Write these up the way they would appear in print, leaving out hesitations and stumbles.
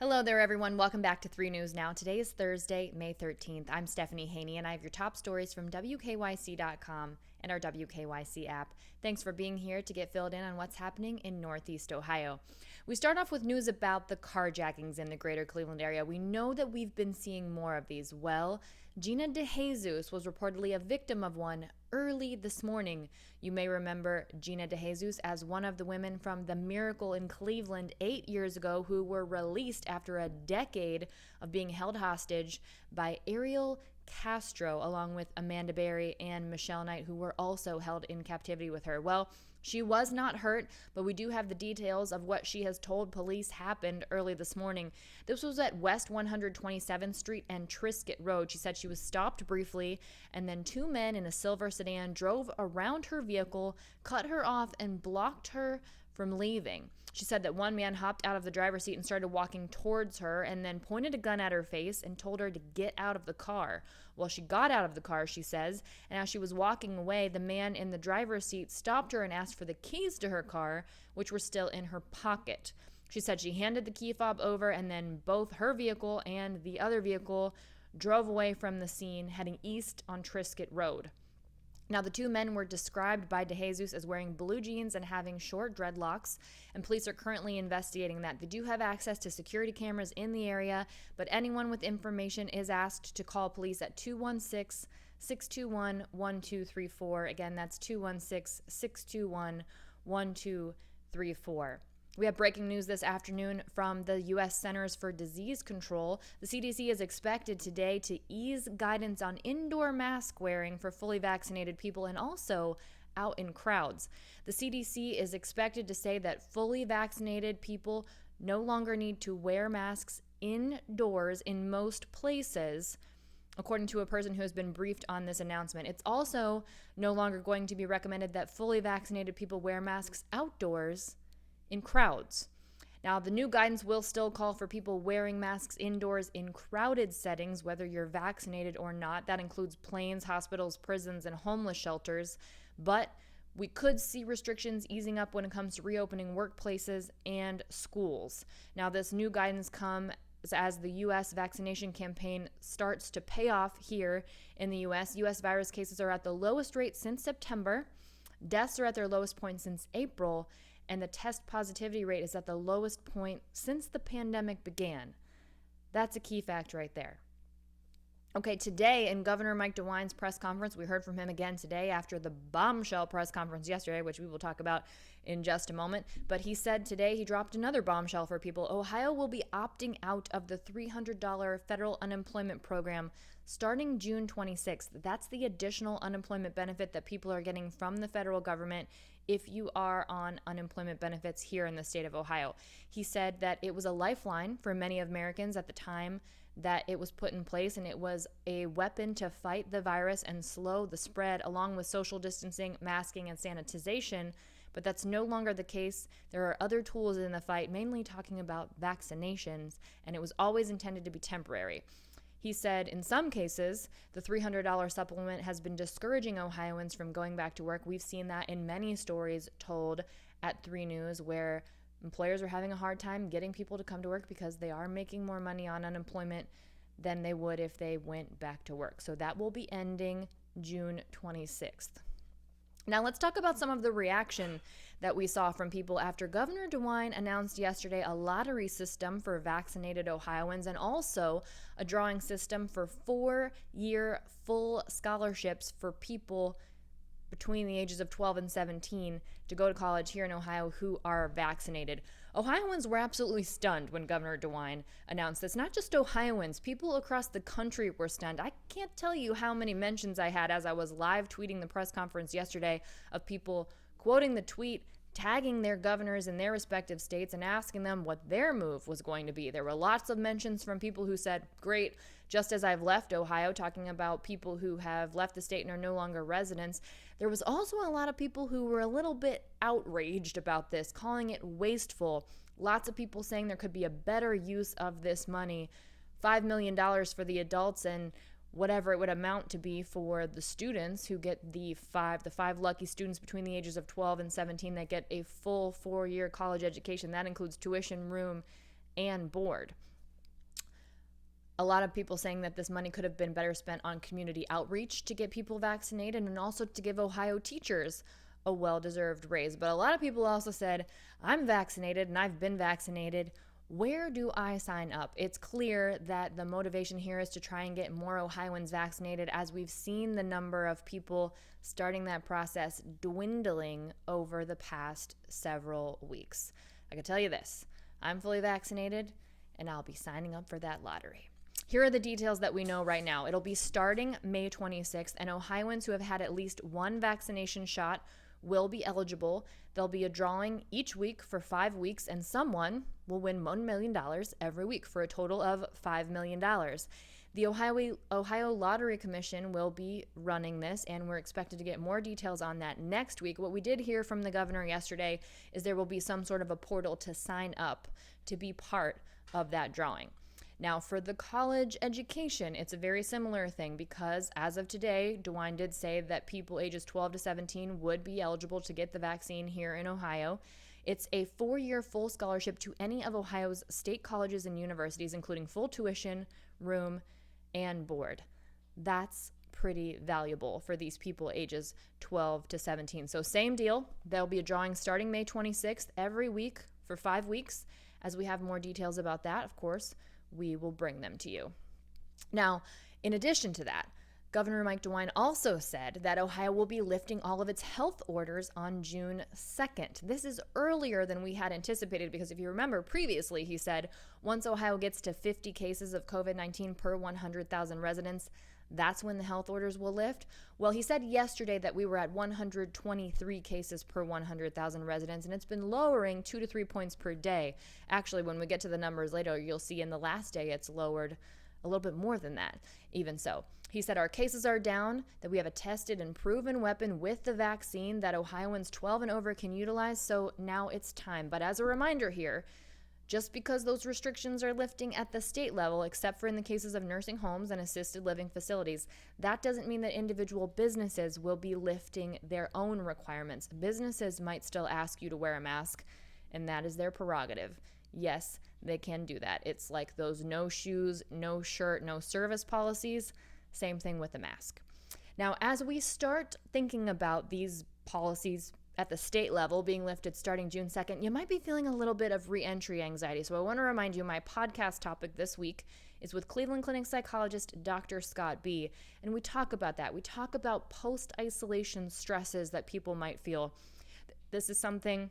Hello there, everyone. Welcome back to 3 News Now. Today is Thursday, May 13th. I'm Stephanie Haney, and I have your top stories from WKYC.com and our WKYC app. Thanks for being here to get filled in on what's happening in Northeast Ohio. We start off with news about the carjackings in the greater Cleveland area. We know that we've been seeing more of these. Well, Gina DeJesus was reportedly a victim of one early this morning. You may remember Gina DeJesus as one of the women from the Miracle in Cleveland 8 years ago who were released after a decade of being held hostage by Ariel Castro, along with Amanda Berry and Michelle Knight, who were also held in captivity with her. Well, she was not hurt, but we do have the details of what she has told police happened early this morning. This was at West 127th Street and Triscuit Road. She said she was stopped briefly, and then two men in a silver sedan drove around her vehicle, cut her off, and blocked her from leaving. She said that one man hopped out of the driver's seat and started walking towards her and then pointed a gun at her face and told her to get out of the car. Well, she got out of the car, she says, and as she was walking away, the man in the driver's seat stopped her and asked for the keys to her car, which were still in her pocket. She said she handed the key fob over, and then both her vehicle and the other vehicle drove away from the scene, heading east on Triscuit Road. Now, the two men were described by DeJesus as wearing blue jeans and having short dreadlocks, and police are currently investigating that. They do have access to security cameras in the area, but anyone with information is asked to call police at 216-621-1234. Again, that's 216-621-1234. We have breaking news this afternoon from the U.S. Centers for Disease Control. The CDC is expected today to ease guidance on indoor mask wearing for fully vaccinated people and also out in crowds. The CDC is expected to say that fully vaccinated people no longer need to wear masks indoors in most places, according to a person who has been briefed on this announcement. It's also no longer going to be recommended that fully vaccinated people wear masks outdoors in crowds. Now, the new guidance will still call for people wearing masks indoors in crowded settings, whether you're vaccinated or not. That includes planes, hospitals, prisons, and homeless shelters. But we could see restrictions easing up when it comes to reopening workplaces and schools. Now, this new guidance comes as the U.S. vaccination campaign starts to pay off here in the U.S. U.S. virus cases are at the lowest rate since September. Deaths are at their lowest point since April. And the test positivity rate is at the lowest point since the pandemic began. That's a key fact right there. Okay, today in Governor Mike DeWine's press conference, we heard from him again today after the bombshell press conference yesterday, which we will talk about in just a moment. But he said today he dropped another bombshell for people. Ohio will be opting out of the $300 federal unemployment program starting June 26th. That's the additional unemployment benefit that people are getting from the federal government if you are on unemployment benefits here in the state of Ohio. He said that it was a lifeline for many Americans at the time that it was put in place, and it was a weapon to fight the virus and slow the spread, along with social distancing, masking, and sanitization. But that's no longer the case. There are other tools in the fight, mainly talking about vaccinations, and it was always intended to be temporary. He said in some cases, the $300 supplement has been discouraging Ohioans from going back to work. We've seen that in many stories told at 3 News where employers are having a hard time getting people to come to work because they are making more money on unemployment than they would if they went back to work. So that will be ending June 26th. Now let's talk about some of the reaction that we saw from people after Governor DeWine announced yesterday a lottery system for vaccinated Ohioans and also a drawing system for 4-year full scholarships for people between the ages of 12 and 17 to go to college here in Ohio who are vaccinated. Ohioans were absolutely stunned when Governor DeWine announced this. Not just Ohioans, people across the country were stunned. I can't tell you how many mentions I had as I was live tweeting the press conference yesterday of people quoting the tweet, tagging their governors in their respective states and asking them what their move was going to be. There were lots of mentions from people who said, great, just as I've left Ohio, talking about people who have left the state and are no longer residents. There was also a lot of people who were a little bit outraged about this, calling it wasteful. Lots of people saying there could be a better use of this money, $5 million for the adults and whatever it would amount to be for the students who get the five lucky students between the ages of 12 and 17 that get a full 4-year college education. That includes tuition, room, and board. A lot of people saying that this money could have been better spent on community outreach to get people vaccinated and also to give Ohio teachers a well-deserved raise. But a lot of people also said, I'm vaccinated and I've been vaccinated. Where do I sign up? It's clear that the motivation here is to try and get more Ohioans vaccinated, as we've seen the number of people starting that process dwindling over the past several weeks. I can tell you this, I'm fully vaccinated and I'll be signing up for that lottery. Here are the details that we know right now. It'll be starting May 26th, and Ohioans who have had at least one vaccination shot will be eligible. There'll be a drawing each week for 5 weeks, and someone will win $1 million every week for a total of $5 million. The Ohio Lottery Commission will be running this, and we're expected to get more details on that next week. What we did hear from the governor yesterday is there will be some sort of a portal to sign up to be part of that drawing. Now, for the college education, it's a very similar thing because as of today, DeWine did say that people ages 12 to 17 would be eligible to get the vaccine here in Ohio. It's a 4-year full scholarship to any of Ohio's state colleges and universities, including full tuition, room, and board. That's pretty valuable for these people ages 12 to 17. So same deal. There'll be a drawing starting May 26th every week for 5 weeks. As we have more details about that, of course, we will bring them to you. Now, in addition to that, Governor Mike DeWine also said that Ohio will be lifting all of its health orders on June 2nd. This is earlier than we had anticipated because if you remember previously, he said once Ohio gets to 50 cases of COVID-19 per 100,000 residents, that's when the health orders will lift. Well, he said yesterday that we were at 123 cases per 100,000 residents, and it's been lowering 2 to 3 points per day. Actually, when we get to the numbers later, you'll see in the last day it's lowered a little bit more than that, even so. He said our cases are down, that we have a tested and proven weapon with the vaccine that Ohioans 12 and over can utilize, so now it's time. But as a reminder here, just because those restrictions are lifting at the state level, except for in the cases of nursing homes and assisted living facilities, that doesn't mean that individual businesses will be lifting their own requirements. Businesses might still ask you to wear a mask, and that is their prerogative. Yes, they can do that. It's like those no shoes, no shirt, no service policies. Same thing with the mask. Now, as we start thinking about these policies at the state level being lifted starting June 2nd, you might be feeling a little bit of reentry anxiety. So I want to remind you, my podcast topic this week is with Cleveland Clinic psychologist Dr. Scott B. And we talk about that. We talk about post-isolation stresses that people might feel. This is something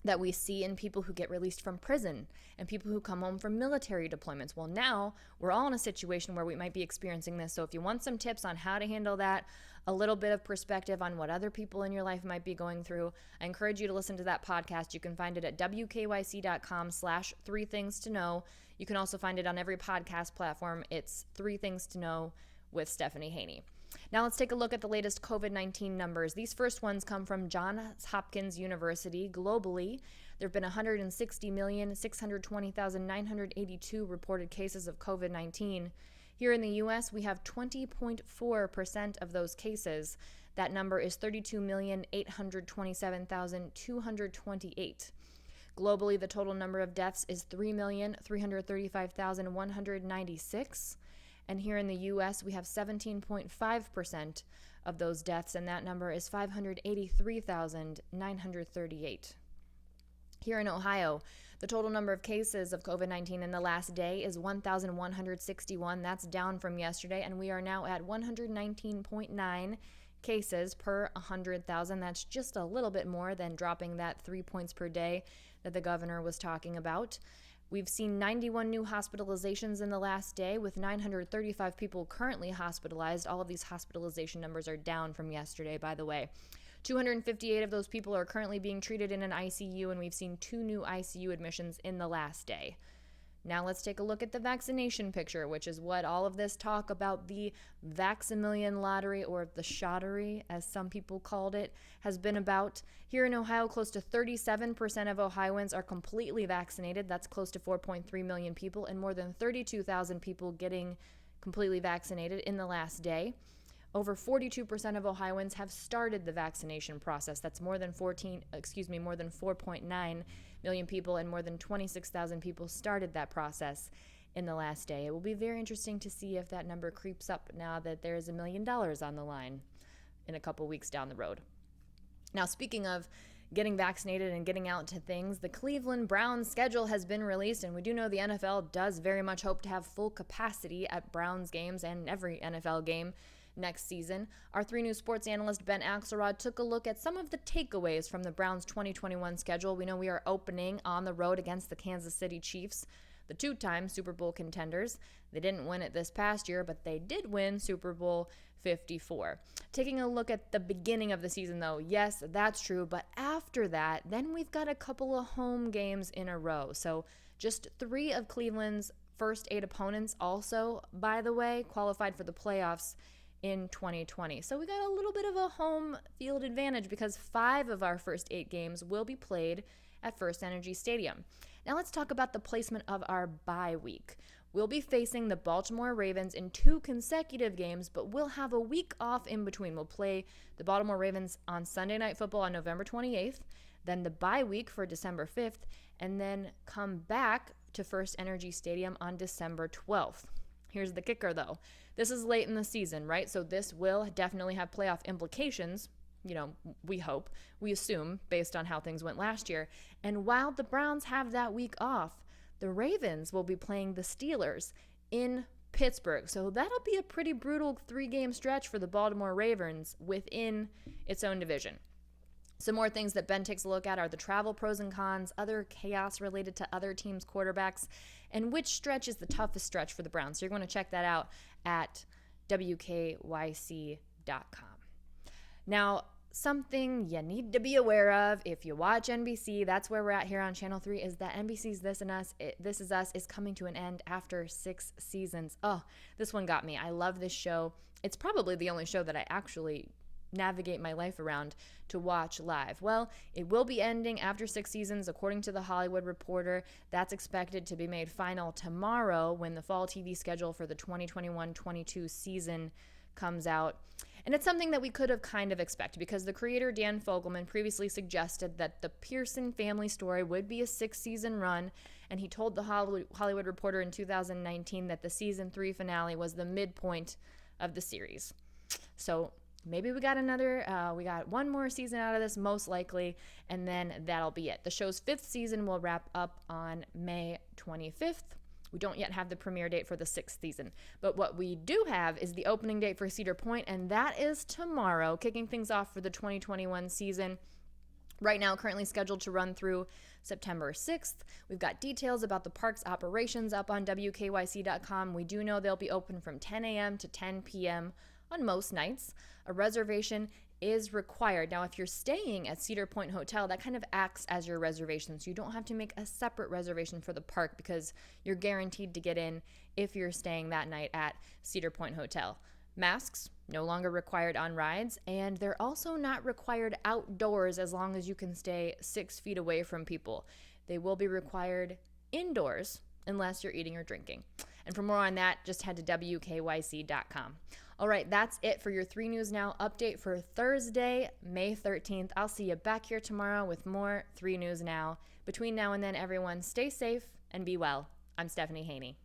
that we see in people who get released from prison and people who come home from military deployments. Well, now we're all in a situation where we might be experiencing this. So if you want some tips on how to handle that, a little bit of perspective on what other people in your life might be going through, I encourage you to listen to that podcast. You can find it at wkyc.com/3thingstoknow. You can also find it on every podcast platform. It's 3 Things to Know with Stephanie Haney. Now let's take a look at the latest COVID-19 numbers. These first ones come from Johns Hopkins University. Globally, there have been 160,620,982 reported cases of COVID-19. Here in the U.S., we have 20.4% of those cases. That number is 32,827,228. Globally, the total number of deaths is 3,335,196. And here in the U.S., we have 17.5% of those deaths, and that number is 583,938. Here in Ohio, the total number of cases of COVID-19 in the last day is 1,161. That's down from yesterday, and we are now at 119.9 cases per 100,000. That's just a little bit more than dropping that 3 points per day that the governor was talking about. We've seen 91 new hospitalizations in the last day, with 935 people currently hospitalized. All of these hospitalization numbers are down from yesterday, by the way. 258 of those people are currently being treated in an ICU, and we've seen 2 new ICU admissions in the last day. Now let's take a look at the vaccination picture, which is what all of this talk about the Vaccimillion lottery, or the shottery, as some people called it, has been about. Here in Ohio, close to 37% of Ohioans are completely vaccinated. That's close to 4.3 million people, and more than 32,000 people getting completely vaccinated in the last day. Over 42% of Ohioans have started the vaccination process. That's more than 4.9 million people, and more than 26,000 people started that process in the last day. It will be very interesting to see if that number creeps up now that there is $1 million on the line in a couple weeks down the road. Now, speaking of getting vaccinated and getting out to things, the Cleveland Browns schedule has been released, and we do know the NFL does very much hope to have full capacity at Browns games and every NFL game next season. Our 3 News sports analyst Ben Axelrod took a look at some of the takeaways from the Browns' 2021 schedule. We know we are opening on the road against the Kansas City Chiefs, the 2-time Super Bowl contenders. They didn't win it this past year, but they did win Super Bowl 54. Taking a look at the beginning of the season, though, yes, that's true, but after that, then we've got a couple of home games in a row. So just 3 of Cleveland's first 8 opponents also, by the way, qualified for the playoffs in 2020. So we got a little bit of a home field advantage because 5 of our first 8 games will be played at First Energy Stadium. Now let's talk about the placement of our bye week. We'll be facing the Baltimore Ravens in 2 consecutive games, but we'll have a week off in between. We'll play the Baltimore Ravens on Sunday Night Football on November 28th, then the bye week for December 5th, and then come back to First Energy Stadium on December 12th. Here's the kicker, though. This is late in the season, right? So this will definitely have playoff implications. We hope, we assume, based on how things went last year. And while the Browns have that week off, the Ravens will be playing the Steelers in Pittsburgh. So that'll be a pretty brutal 3-game stretch for the Baltimore Ravens within its own division. Some more things that Ben takes a look at are the travel pros and cons, other chaos related to other teams' quarterbacks, and which stretch is the toughest stretch for the Browns. So you're going to check that out at WKYC.com. Now, something you need to be aware of if you watch NBC, that's where we're at here on Channel 3, is that NBC's This Is Us is coming to an end after 6 seasons. Oh, this one got me. I love this show. It's probably the only show that I actually navigate my life around to watch live. Well, it will be ending after 6 seasons, according to The Hollywood Reporter. That's expected to be made final tomorrow when the fall TV schedule for the 2021-22 season comes out. And it's something that we could have kind of expected because the creator, Dan Fogelman, previously suggested that the Pearson family story would be a 6-season run, and he told The Hollywood Reporter in 2019 that the season 3 finale was the midpoint of the series. So maybe we got one more season out of this, most likely, and then that'll be it. The show's 5th season will wrap up on May 25th. We don't yet have the premiere date for the 6th season. But what we do have is the opening date for Cedar Point, and that is tomorrow, kicking things off for the 2021 season. Right now, currently scheduled to run through September 6th. We've got details about the park's operations up on WKYC.com. We do know they'll be open from 10 a.m. to 10 p.m. on most nights. A reservation is required. Now, if you're staying at Cedar Point Hotel, that kind of acts as your reservation. So you don't have to make a separate reservation for the park because you're guaranteed to get in if you're staying that night at Cedar Point Hotel. Masks, no longer required on rides, and they're also not required outdoors as long as you can stay 6 feet away from people. They will be required indoors unless you're eating or drinking. And for more on that, just head to WKYC.com. All right, that's it for your 3 News Now update for Thursday, May 13th. I'll see you back here tomorrow with more 3 News Now. Between now and then, everyone, stay safe and be well. I'm Stephanie Haney.